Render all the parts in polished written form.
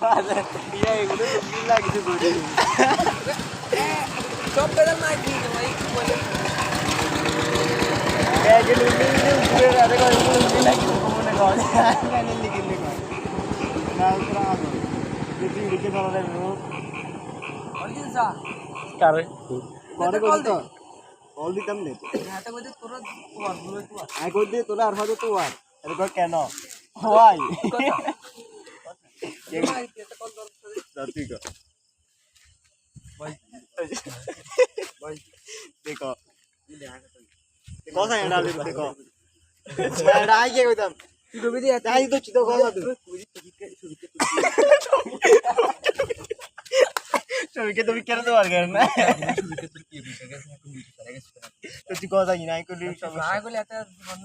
ইয়া এগুলো মিলা কিছু করি সব বেলা নাই কি ভাই বলে এগুলো মিলে ঘুরে রাতে করে মিলা কিছু মনে কর গানে লিখে লিখে না উতরা আগো যদি লিখে ধরা দেব অর্জিন সা কারে করে কল তো কল দিতাম নে হাতে কইতে তোরা তোমার বলে তোমার আই কই দে তোরা আর হাতে তো আর এরকম কেন হোয়াই ঠিক ভাই দেখো cosa era দেখো এটা আই কে কইতাম তুই কবি দিয়ে তাই তো চিতো কথা তুই ছবিকে তুমি কেন তো আর কর না তো তুই কথা কি নাই করলি সব না কইলে এত বন্ধ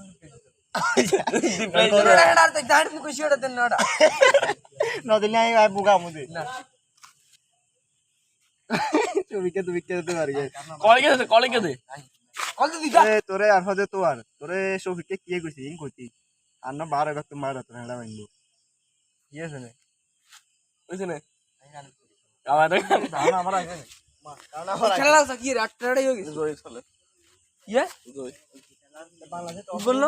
আর তো জানি মুখ শিওড়া দেন নাডা না দিলে আই বুগা মুদে না ছবিকে তুমি কেন তো আর কল তো দিদা এ তোরে আর হদে তো আর তোরে ছবিকে কি কইছি ইন কইতি আর না 12 গত মারা তো হেডা বাইন্দু কি আছে না কইছে না আমাদের ধারণা আমার আইছে মা ধারণা আমার আইছে খেলা কি রাটটাড়াই হয়ে গেছে জয় চলে ইয়া জয় বাংলাদেশে টপ বললো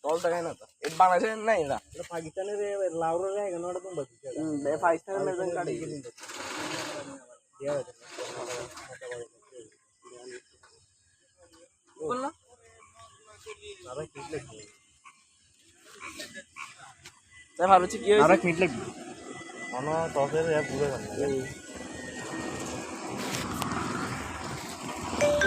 টল দেখায় না তো এটা বাংলাদেশে নাই না এটা পাকিস্তানের লাউরে রে কেন ওটা তুমি বাকি বে পাকিস্তানের মেজন কাটি বললো আরে কি লাগবে তাই ভালো হচ্ছে কি হইছে আরে কি লাগবে মনে টপের পুরো